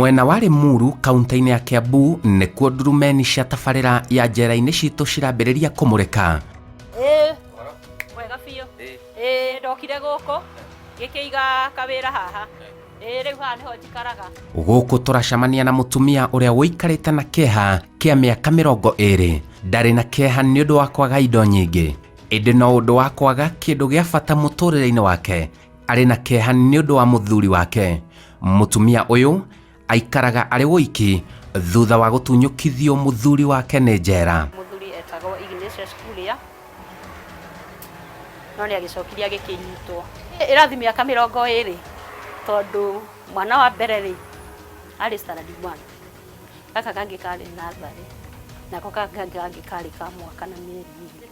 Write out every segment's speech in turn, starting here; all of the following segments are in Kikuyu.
Mwena wa Limuru kaunti-inĩ ya Kiambu nĩkuo ndurumeni cia tabarĩra ya njera-inĩ citũ cirambĩrĩria kũmũrĩka. Wega biũ. Ndokire gũkũ gĩkĩiga kawĩra haha. Rĩu haha nĩho njikaraga. Gũkũ tũracemania na mũtumia ũrĩa wũikarĩte na kĩeha kĩa mĩaka 20. Ndarĩ na kĩeha nĩ ũndũ wa kwaga indo nyingĩ, ĩndĩ no ũndũ wa kwaga kĩndũ gĩa bata mũtũrĩre-inĩ wake. Arĩ na kĩeha nĩ ũndũ wa mũthuri wake. Mũtumia ũyũ aikaraga arĩ wiki thutha wa gũtunyũkithio mũthuri wake nĩ njera. Mũthuri etagwo Ignatius Kuria, no nĩ agĩcokirie agĩkĩnyitwo. Ĩrathi mĩaka 20 tondũ mwana wa mbere rĩ arĩ standard 1, gaka kangĩ karĩ natharĩ, nako kangĩ karĩ ka mwaka na mĩeri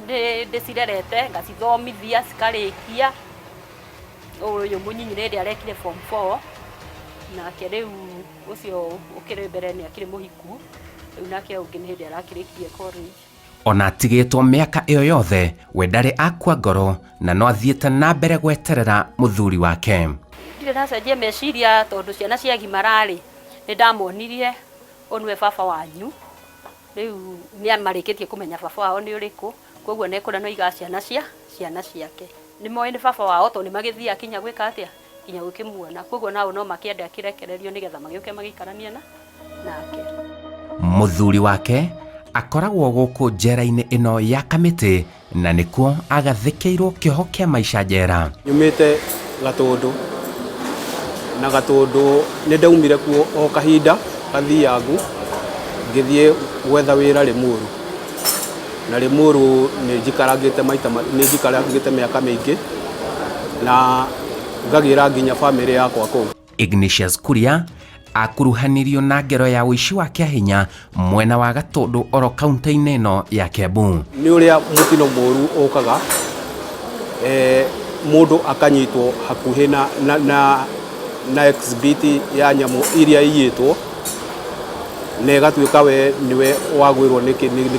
2. Ndĩcirerete ngacithomithia cikarĩkia. Ũyũ mũnyinyi rĩrĩa arekire form 4 nake rĩu ũcio ũkĩrĩ mbere nĩ akĩrĩ mũhiku, rĩu nake ũngĩ nĩ hĩndĩ arakĩrĩkirie college. Ona atigĩtwo mĩaka ĩyo yothe we ndarĩ akua ngoro na no athiĩte na mbere gweterera mũthuri wake. Ndirĩ ndacenjia meciria tondũ ciana cia gimararĩ nĩ ndamonirie onwe baba wanyu, rĩu nĩ amarĩkĩtie kũmenya baba wao nĩ ũrĩkũ, koguo nĩ kũra no iga ciana ciake. Nĩ moĩ nĩ baba wao tondũ nĩ magĩthiĩ akinya gwĩka atĩa kinya gũkĩmuona, koguo nao no makĩenda akĩrekererio nĩgetha magĩũke magĩikarania nake. Mũthuri wake akoragwo gũkũ njera-inĩ ĩno ya Kamĩtĩ na nĩkuo agathĩkĩirwo kĩoho kĩa maica njera. Nyumĩte Gatũndũ na Gatũndũ nĩ ndaumire kuo o kahinda gathiangu ngĩthiĩ gwetha wĩra Limuru, na Limuru nĩ njikaragĩte mĩaka mĩingĩ na ngagĩra nginya bamĩrĩ yakwa kũu. Ignatius Kuria akuruhanirio na ngero ya ũici wa kĩahinya mwena wa Gatũndũ oro kaunti-inĩ ĩno ya Kiambu. Nĩ ũrĩa mũtino mũru ũkaga, mũndũ akanyitwo hakuhĩ na exhibit ya nyamũ iria iyĩtwo na ĩgatuĩka we nĩwe wagwĩrwo nĩ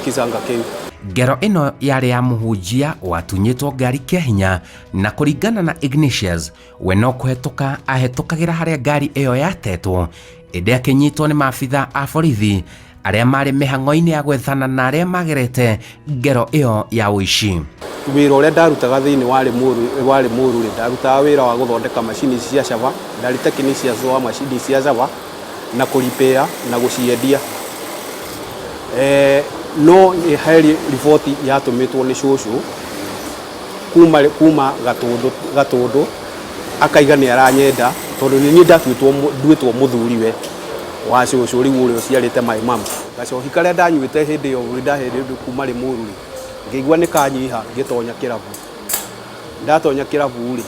kĩcanga kĩu. Ngero ĩno yarĩ ya mũhunjia watunyĩtwo ngari kĩahinya, na kũringana na Ignatius we no kũhetũka ahetũkagĩra harĩa ngari ĩyo yatetwo, ĩndĩ akĩnyitwo nĩ maabitha a borithi arĩa marĩ mĩhang'o-inĩ ya gwethana na arĩa magerete ngero ĩyo ya ũici. Wĩra ũrĩa ndarutaga thĩinĩ wa Limuru rĩ, ndarutaga wĩra wa gũthondeka macini cia caba, ndarĩ technicians wa macini cia caba na kũripea na gũciendia. No nĩ harĩ riboti yatũmĩtwo nĩ cũcũ kuma Gatũndũ akaiga nĩ aranyenda tondũ nĩ nduĩtwo mũthuri we wa cũcũ rĩu ũrĩa ũciarĩte my mom. Gacohi karĩa ndanyuĩte hĩndĩ ĩyo ndahe kuma Limuru rĩ, ngĩigua nĩ kanyiha ngĩtonya kĩrabu. Ndatonya kĩrabu rĩ,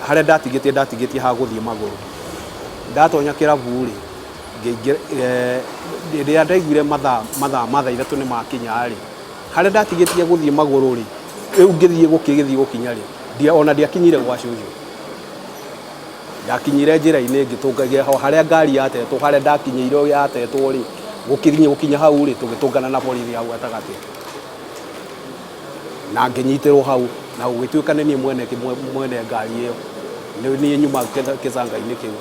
harĩa ndatigĩtie ha gũthiĩ magũrũ. Ndatonya kĩrabu rĩ, rĩrĩa ndaiguire mathaa 3 nĩ makinya rĩ, harĩa ndatigĩtie gũthiĩ magũrũ rĩ, rĩu ngĩthiĩ gũkinya rĩ, ona ndiakinyire gwa cũcũ. Ndakinyire njĩra-inĩ ngĩtũngagia harĩa ngari yatetwo, harĩa ndakinyĩire yatetwo rĩ, gũkinya hau rĩ, tũgĩtũngana na borithi hau gatagatĩ na ngĩnyitĩrwo hau na gũgĩtuĩka nĩ niĩ mwene ngari ĩyo, nĩ niĩ nyuma kĩcanga-inĩ kĩu.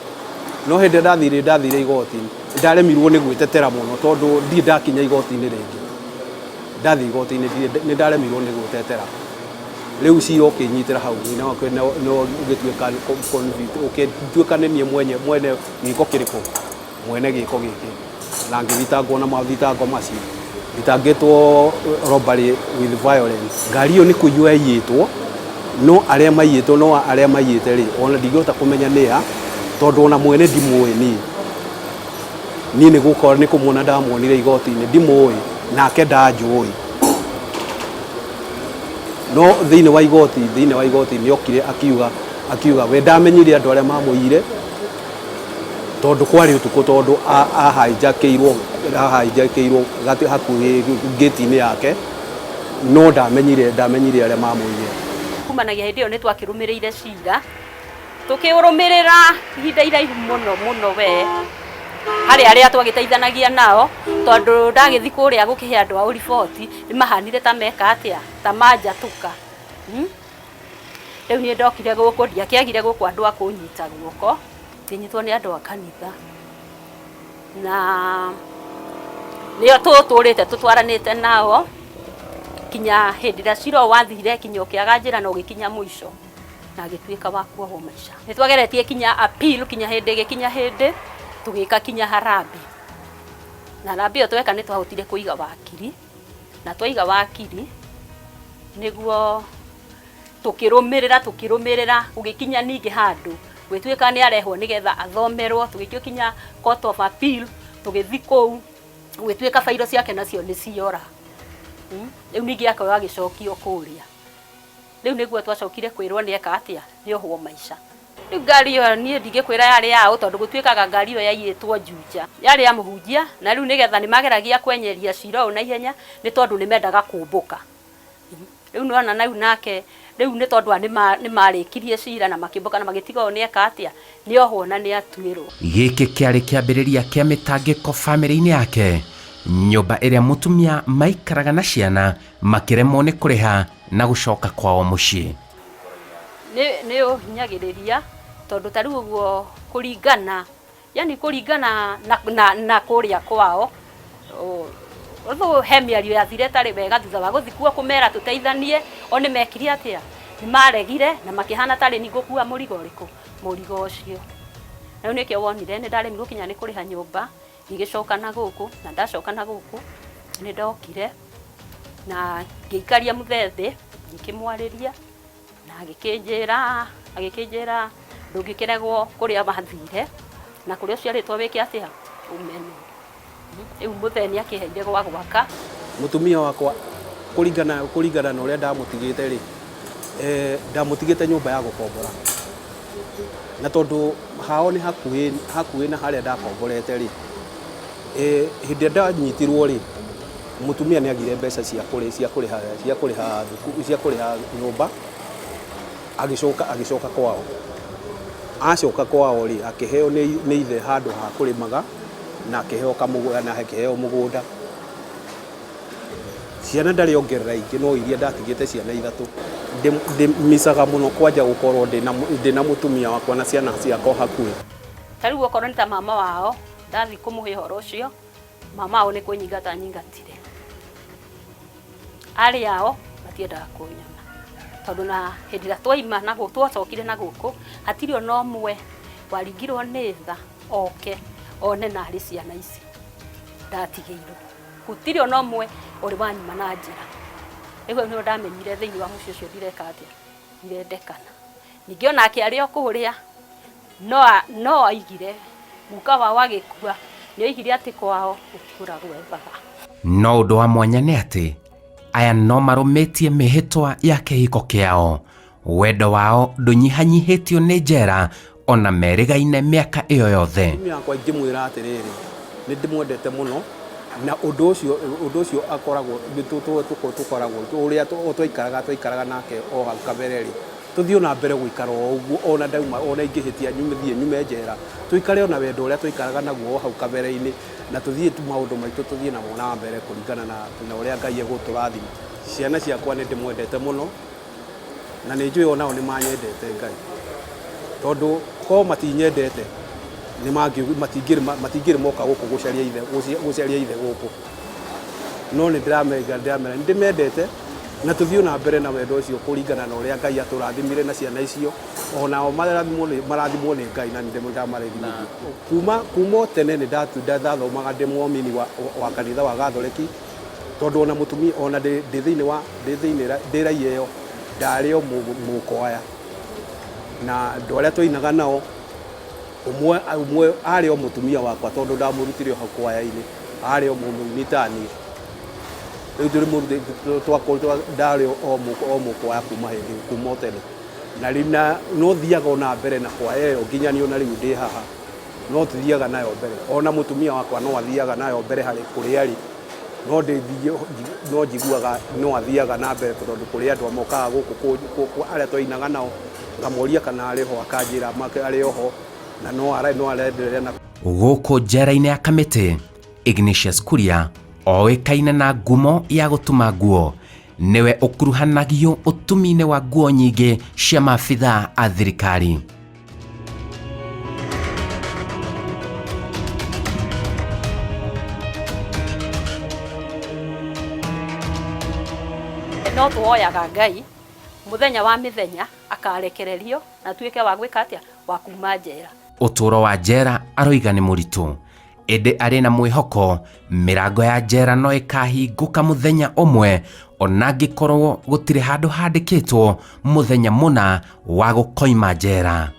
No hĩndĩ ndathire igoti-inĩ ndaremirwo nĩ gwĩtetera mũno tondũ ndirĩ ndakinya igoti-inĩ rĩngĩ. Ndathiĩ igoti-inĩ nĩ ndaremirwo nĩ gwĩtetera. Rĩu cira ũkĩnyitĩra hau no ũgĩtuĩka nĩ niĩ mwene gĩko kĩrĩkũ, mwene gĩko gĩkĩ, na ngĩthitangwo na mathitango macio. Thitangĩtwo robbery with violence. Ngari ĩyo nĩ kũiywo yaiyĩtwo, no arĩa maiyĩte rĩ, ona ndingĩhota kũmenya nĩa tondũ ona mwene ndimũĩ niĩ nĩ gũkorwo nĩ kũmuona ndamuonire igoti-inĩ ndimũĩ, nake ndanjũĩ. No thĩinĩ wa igoti nĩ okire akiuga we ndamenyire andũ arĩa mamũire tondũ kwarĩ ũtukũ, tondũ ahaijakĩirwo hakuhĩ gate-inĩ yake, no ndamenyire arĩa mamũire. Kumanagia hĩndĩ ĩyo nĩ twakĩrũmĩrĩire cira, tũkĩũrũmĩrĩra ihinda iraihu mũno we harĩ arĩa twagĩteithanagia nao, tondũ ndagĩthi kũrĩa gũkĩhe andũ ao riboti nĩ mahanire ta meka atĩa, ta manjatũka. Rĩu niĩ ndokire gũkũ ndiakĩagire gũkũ andũ a kũnyita guoko, ngĩnyitwo nĩ andũ a kanitha. na nio tutũrĩte tutwaranĩte nao kinya hĩndĩ ĩrĩa cira wathire kinya ũkĩaga njĩra na ũgĩkinya mũico na agĩtuĩka wa kuohwo maica. Nĩ twageretie kinya appeal kinya hĩndĩ tũgĩka kinya harambĩ, na harambĩ ĩyo tweka nĩ twahotire kũiga wakiri, na twaiga wakiri nĩguo tũkĩrũmĩrĩra ũgĩkinya ningĩ handũ gwĩtuĩka nĩ arehwo nĩgetha athomerwo, tũgĩkio kinya court of appeal, tũgĩthi kũu gwĩtuĩka bairo ciake nacio nĩ ciora. Rĩu ningĩ akoya agĩcokio kũrĩa. Rĩu nĩguo twacokire kwĩrwo nĩ eka atĩa, nĩ ohwo maica. Rĩu ngari ĩyo niĩ ndingĩkwĩra yarĩ yao tondũ gũtuĩkaga ngari ĩyo yaiyĩtwo Juja, yarĩ ya mũhunjia, na rĩu nĩgetha nĩmageragia kwenyeria cira ũyũ na ihenya nĩ tondũ nĩmendaga kũmbũka. Rĩu nĩwona nau nake rĩu nĩ tondũ nĩmarĩkirie cira na makĩmbũka na magĩtiga ũũ nĩ eka atĩa, nĩ ohwo na nĩ atuĩrwo. Gĩkĩ kĩarĩ kĩambĩrĩria kĩa mĩtangĩko bamĩrĩ-inĩ yake, nyũmba ĩrĩa mũtumia maikaraga na ciana makĩremwo nĩ kũrĩha na gũcoka kwao mũciĩ. Nĩ ũhinyagĩrĩria tondũ ta rĩu ũguo kũringana na kũrĩa kwao, ũthũ he mĩario yathire tarĩ wega thutha wa gũthiĩ kuo kũmera tũteithanie, o nĩ mekire atĩa, nĩ maregire na makĩhana tarĩ ni gũkua mũrigo ũrĩkũ, mũrigo ũcio. Rĩu nĩkĩo wonire nĩ ndaremirwo kinya nĩ kũrĩha nyũmba, ngĩcoka na gũkũ, na ndacoka na gũkũ nĩ ndokire na ngĩikaria mũthethĩ ngĩkĩmwarĩria na agĩkĩnjĩra ndũngĩkĩregwo kũrĩa mathire na kũrĩa ũciarĩtwo wĩke atĩa umene. Rĩu mũthenya akĩheire gwa gwaka. Mũtumia wakwa kũringana na ũrĩa ndamũtigĩte rĩ, ndamũtigĩte nyũmba ya gũkombora, na tondũ hao nĩ hakuhĩ na harĩa ndakomborete rĩ, hĩndĩ ĩrĩa ndanyitirwo rĩ, mũtumia nĩ agire mbeca cia kũrĩha nyũmba, agĩcoka kwao. Acoka kwao rĩ, akĩheo nĩ ithe handũ ha kũrĩmaga na akĩheo mũgũnda. Ciana ndarĩ ongerera ingĩ, no iria ndatigĩte ciana ithatũ. Ndĩmicaga mũno kwanja gũkorwo ndĩna mũtumia wakwa na ciana ciakwa hakuhĩ. Ta rĩu okorwo nĩ ta mama wao ndathi kũmũhe ũhoro ũcio, mama wao nĩ kũnyingata nyingatire. Arĩ ao matiendaga kũnyona tondũ na hĩndĩ ĩrĩa twaima na gũkũ twacokire na gũkũ hatirĩ ona ũmwe waringirwo nĩ tha oke one narĩ ciana ici ndatigĩirwo. Gũtirĩ ona ũmwe ũrĩ wanyuma na njĩra. Rĩu nĩho ndamenyire thĩinĩ wa mũciĩ ũcio ndireka atĩa, ndirendekana. Ningĩ onake arĩ o kũrĩa no aigire guka wao agĩkua, nĩ oigire atĩ kwao gũtikũragwo ethaga. No ũndũ wa mwanya nĩ atĩ aya no marũmĩtie mĩhĩtwa ya kĩhiko kĩao. Wendo wao ndũnyihanyihĩtio nĩ njera ona merĩgaine mĩaka ĩyo yothe. Mũtumia wakwa ingĩmwĩra atĩrĩrĩ, nĩ ndĩmwendete mũno na ũndũ ũcio akoragwo tũkoragwo ũrĩa twaikaraga nake o hau kabere rĩ, tũthiĩ ona mbere gũikara o ũguo, ona ndauma ona ingĩhĩtia nyume njera, tũikare ona wendo ũrĩa twaikaraga naguo o hau kabere-inĩ, na tũthiĩ maũndũ maitũ tũthiĩ namo na mbere kũringana na ũrĩa Ngai egũtũrathima. Ciana ciakwa nĩ ndĩmwendete mũno na nĩ njũĩ onao nĩ manyendete Ngai, tondũ ko matinyendete matingĩrĩ moka gũkũ gũcaria ithe gũkũ, no nĩ ndĩmendete na tũthiĩ na mbere na wendo ũcio kũringana na ũrĩa Ngai atũrathimire na ciana icio, onao marathimwo nĩ Ngai na nĩ ndĩmũmarĩthimithia. Kuma tene nĩ ndathomaga ndĩ mũmini wa kanitha wa Gathoreki, tondũ ona mũtumia ona ndĩ raia ĩyo ndarĩ o mũkwaya, na andũ arĩa twainaga nao ũmwe arĩ o mũtumia wakwa tondũ ndamũrutire o hau kwaya-inĩ, arĩ o mũini ta niĩ. Rĩu ndarĩ o mũkwaya kuma tene, na rĩu no thiaga na mbere na kwaya ĩyo nginya niĩ ona rĩu ndĩ haha, no tũthiaga nayo mbere. Ona mũtumia wakwa no athiaga nayo mbere harĩ kũrĩa arĩ, no njiguaga no athiaga na mbere tondũ kũrĩ andũ mokaga gũkũ arĩa twainaga nao, ngamoria kana arĩ ho, akanjĩra arĩ ho na no arenderea na gũkũ njera-inĩ ya Kamĩtĩ. Ignatius Kuria oĩkaine na ngumo ya gũtuma nguo, nĩwe ũkuruhanagio ũtumi-inĩ wa nguo nyingĩ cia maabithaa a thirikari. no tuoyaga Ngai muthenya wa mithenya akarekererio na tuike wa gwika atia wa kuma njera. Uturo wa njera aroiga ni muritu, indi ari na mwihoko mirango ya njera no ikahingũka muthenya umwe ona ngikorwo gutire handu handikitwo muthenya muna wa gukoima njera.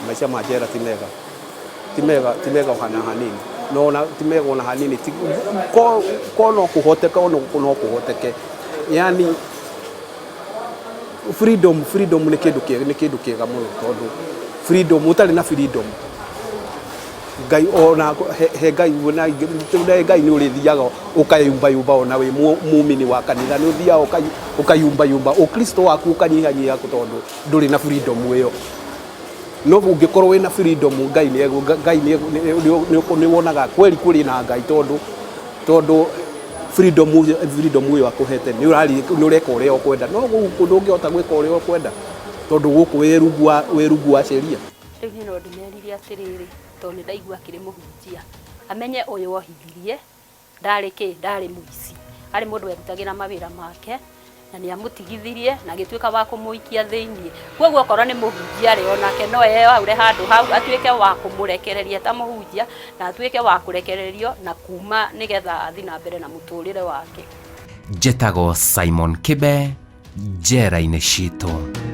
Maisha ma njera ti mega hana hanini, no na ti mega ona hanini, ko no kuhoteka ono no kuhoteke, yani freedom ni kindu kiega muno, tondu freedom utari na freedom Ngai ona he Ngai wona Ngai ni urithiaga ukayumba ona we muumini wa kanitha ni uthiaga ukayumba ukristo waku ukanyihanyia tondu nduri na freedom iyo. No ungikorwo wina freedom Ngai ni wonaga kweli kuri na Ngai tondu freedom uyo akuhete ni ureka uria ukwenda, no kundu ungihota gwika uria ukwenda tondu guku wirungu wa sheria. Riu ni no ndimeririe atiriri tondu ndaigua kiri muhunjia amenye uyu ohithirie ndari muici, ari mundu werutagira mawira make na ni amutigithirie na gituika wa kumuikia thiini. Koguo korwo ni muhunjia ri onake no aure handu hau atuike wa kumurekereria ta muhunjia na atuike wa kurekererio na kuma nigetha athi na mbere na muturire wake. Njetago Simon Kibe, njera-inĩ citũ.